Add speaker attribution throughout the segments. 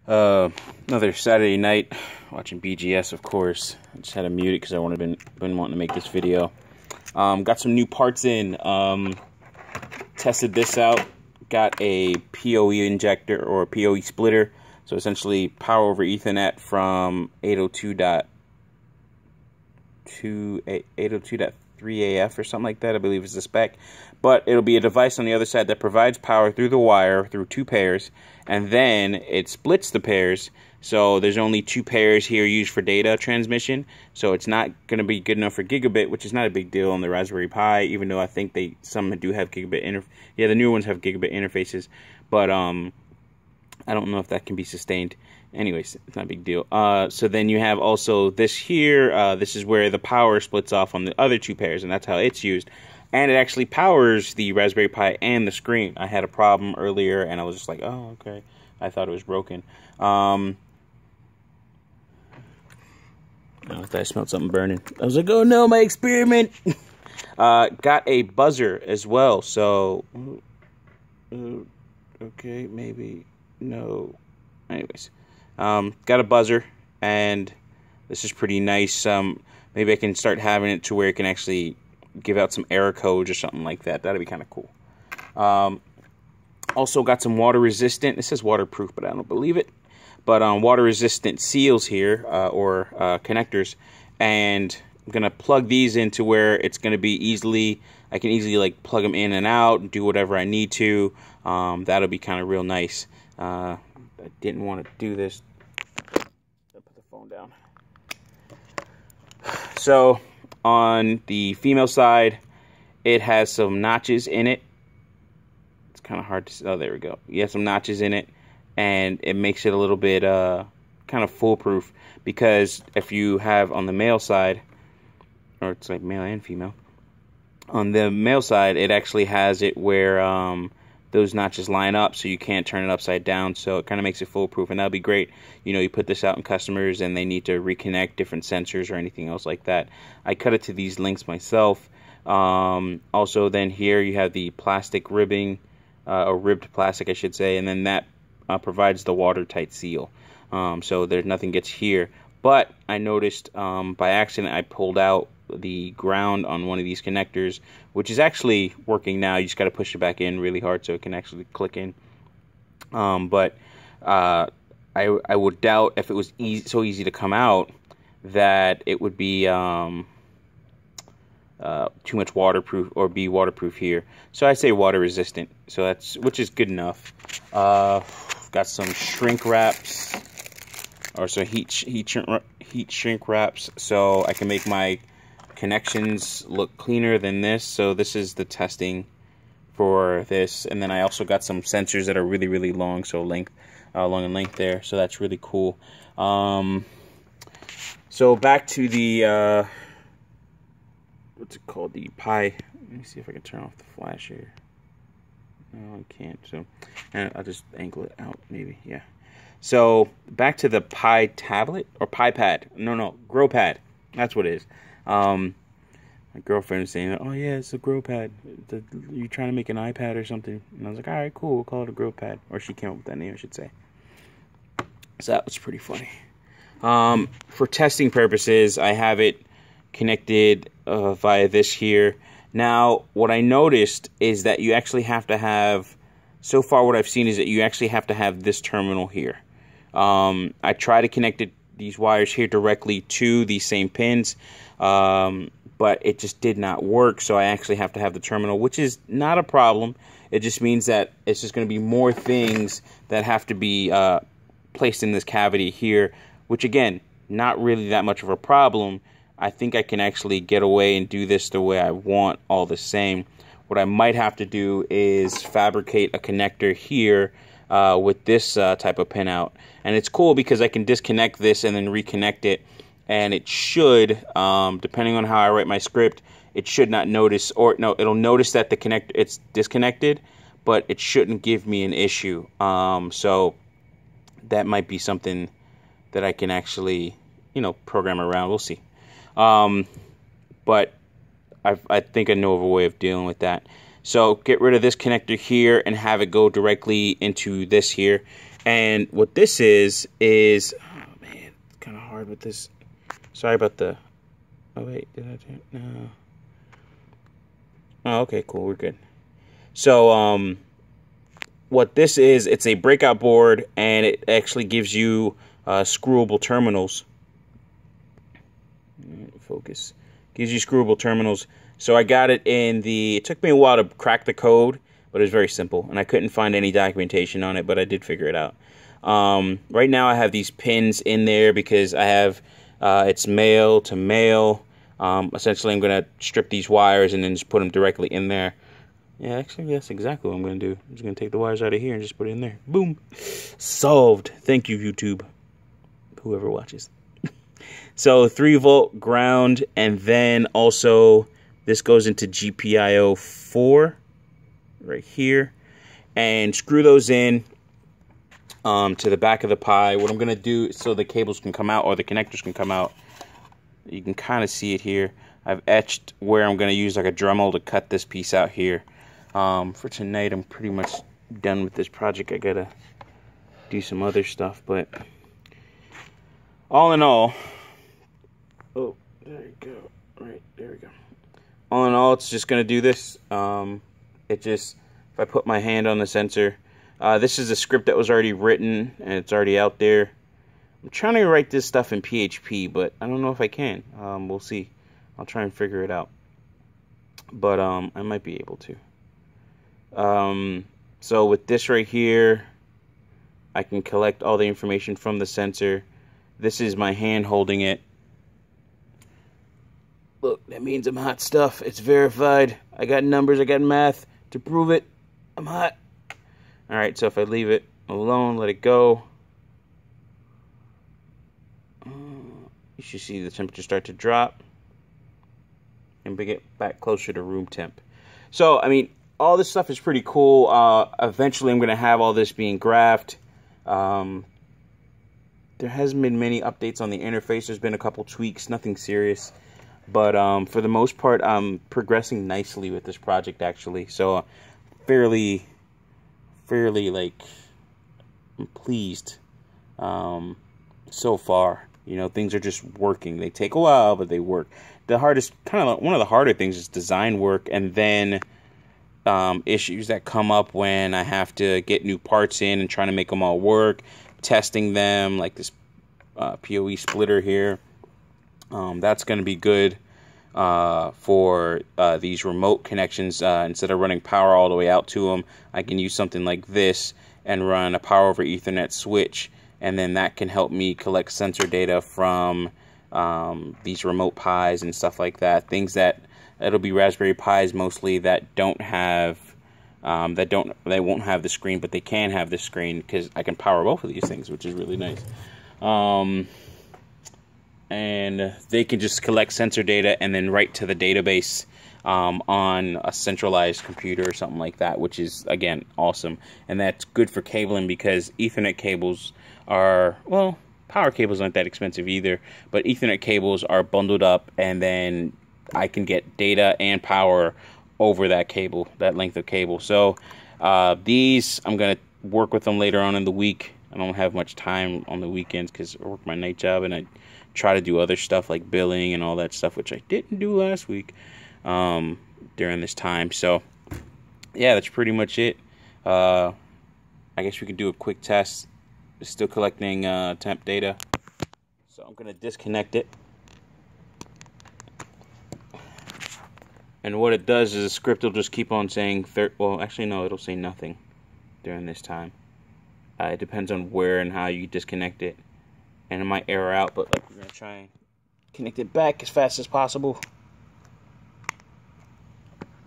Speaker 1: Another Saturday night, watching BGS, of course. I just had to mute it because I been wanting to make this video. Got some new parts in. Tested this out. Got a PoE injector or a PoE splitter. So essentially, power over Ethernet from 802.3AF or something like that, I believe is the spec. But it'll be a device on the other side that provides power through the wire, through two pairs, and then it splits the pairs. So there's only two pairs here used for data transmission. So it's not going to be good enough for gigabit, which is not a big deal on the Raspberry Pi, even though I think some do have gigabit the new ones have gigabit interfaces. But I don't know if that can be sustained. Anyways, it's not a big deal. So then you have also this here. This is where the power splits off on the other two pairs, and that's how it's used. And it actually powers the Raspberry Pi and the screen. I had a problem earlier, and I was just like, oh, okay. I thought it was broken. I thought I smelled something burning. I was like, oh no, my experiment! Got a buzzer as well, so... okay, maybe... no. Anyways. Got a buzzer, and this is pretty nice. Maybe I can start having it to where it can actually give out some error codes or something like that. That'd be kind of cool. Also got some water resistant. It says waterproof, but I don't believe it. But water resistant seals here, or connectors, and I'm gonna plug these into where it's gonna be I can easily like plug them in and out and do whatever I need to. That'll be kind of real nice. I didn't want to do this. I'll put the phone down. So on the female side, it has some notches in it. It's kind of hard to see. Oh, there we go. You have some notches in it, and it makes it a little bit kind of foolproof, because if you have on the male side, or it's like male and female, on the male side, it actually has it where those notches line up, so you can't turn it upside down, so it kind of makes it foolproof, and that'll be great. You know, you put this out in customers and they need to reconnect different sensors or anything else like that. I cut it to these links myself. Also then here you have the plastic ribbing, or ribbed plastic I should say, and then that provides the watertight seal. So there's nothing gets here. But I noticed by accident I pulled out the ground on one of these connectors, which is actually working now. You just got to push it back in really hard so it can actually click in. But I would doubt if it was so easy to come out that it would be too much waterproof or be waterproof here. So I say water resistant. So which is good enough. Got some shrink wraps, or so heat shrink wraps, so I can make my connections look cleaner than this. So this is the testing for this, and then I also got some sensors that are really long, so long in length there, so that's really cool. So back to the what's it called, the Pi. Let me see if I can turn off the flash here. No, I can't, so I'll just angle it out maybe. Yeah. So back to the Pi tablet, or Pi Pad. No, Grow Pad. That's what it is. My girlfriend was saying, oh yeah, it's a Grow Pad. You trying to make an iPad or something? And I was like, all right, cool, we'll call it a Grow Pad. Or she came up with that name, I should say. So that was pretty funny. For testing purposes, I have it connected via this here. Now, what I noticed is that you actually have to have, so far what I've seen is that you actually have to have this terminal here. I try to connect these wires here directly to these same pins, but it just did not work, so I actually have to have the terminal, which is not a problem. It just means that it's just going to be more things that have to be placed in this cavity here, which again, not really that much of a problem. I think I can actually get away and do this the way I want all the same. What I might have to do is fabricate a connector here with this type of pinout. And it's cool because I can disconnect this and then reconnect it. And it should, depending on how I write my script, it should not notice, or no, it'll notice that the connector, it's disconnected, but it shouldn't give me an issue. So that might be something that I can actually, program around. We'll see. But I think I know of a way of dealing with that. So get rid of this connector here and have it go directly into this here. And what this is, oh man, it's kind of hard with this. Sorry about the, oh wait, did I do it? No. Oh, okay, cool, we're good. So, what this is, it's a breakout board, and it actually gives you screwable terminals. Focus. Gives you screwable terminals. So I got it in the, it took me a while to crack the code, but it was very simple, and I couldn't find any documentation on it, but I did figure it out. Right now I have these pins in there because I have, it's male to male. Essentially I'm going to strip these wires and then just put them directly in there. Yeah, actually that's exactly what I'm going to do. I'm just going to take the wires out of here and just put it in there. Boom. Solved. Thank you, YouTube. Whoever watches. So 3-volt ground, and then also this goes into GPIO 4 right here, and screw those in to the back of the Pi. What I'm going to do so the cables can come out, or the connectors can come out, you can kind of see it here. I've etched where I'm going to use like a Dremel to cut this piece out here. For tonight I'm pretty much done with this project. I got to do some other stuff, but all in all, oh, there you go. Right, there we go. All in all, it's just going to do this. It just, if I put my hand on the sensor, this is a script that was already written, and it's already out there. I'm trying to write this stuff in PHP, but I don't know if I can. We'll see. I'll try and figure it out. But I might be able to. So with this right here, I can collect all the information from the sensor. This is my hand holding it. Look, that means I'm hot stuff. It's verified. I got numbers, I got math to prove it. I'm hot. Alright, so if I leave it alone, let it go, you should see the temperature start to drop and get back closer to room temp. So, I mean, all this stuff is pretty cool. Eventually I'm going to have all this being graphed. There hasn't been many updates on the interface. There's been a couple tweaks, nothing serious. But for the most part, I'm progressing nicely with this project, actually. So, fairly like, I'm pleased so far. You know, things are just working. They take a while, but they work. The hardest, one of the harder things is design work, and then issues that come up when I have to get new parts in and trying to make them all work, testing them, like this PoE splitter here. That's going to be good for these remote connections. Instead of running power all the way out to them, I can use something like this and run a power over Ethernet switch, and then that can help me collect sensor data from these remote Pis and stuff like that. Things that it'll be Raspberry Pis mostly that don't have they won't have the screen, but they can have the screen because I can power both of these things, which is really nice. And they can just collect sensor data and then write to the database on a centralized computer or something like that, which is, again, awesome. And that's good for cabling because Ethernet cables are, well, power cables aren't that expensive either, but Ethernet cables are bundled up, and then I can get data and power over that cable, that length of cable. So these, I'm going to work with them later on in the week. I don't have much time on the weekends because I work my night job, and I try to do other stuff like billing and all that stuff, which I didn't do last week during this time. So yeah, that's pretty much it. I guess we could do a quick test. It's still collecting temp data, so I'm going to disconnect it. And what it does is the script will just keep on saying, well, actually no, it'll say nothing during this time. It depends on where and how you disconnect it. And it might error out, but like, we're going to try and connect it back as fast as possible.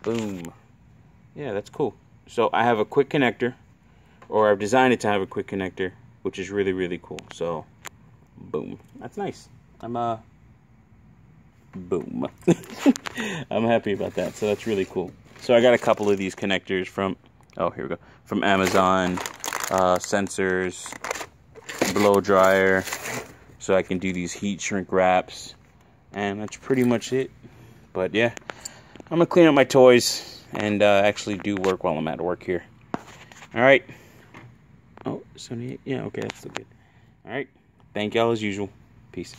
Speaker 1: Boom. Yeah, that's cool. So I have a quick connector, or I've designed it to have a quick connector, which is really, really cool. So, boom. That's nice. Boom. I'm happy about that. So that's really cool. So I got a couple of these connectors from, oh, here we go, from Amazon, sensors, blow dryer, so I can do these heat shrink wraps, and that's pretty much it. But yeah, I'm gonna clean up my toys and actually do work while I'm at work here. All right, Oh, 78. Yeah, okay, that's still good. All right. Thank y'all as usual. Peace.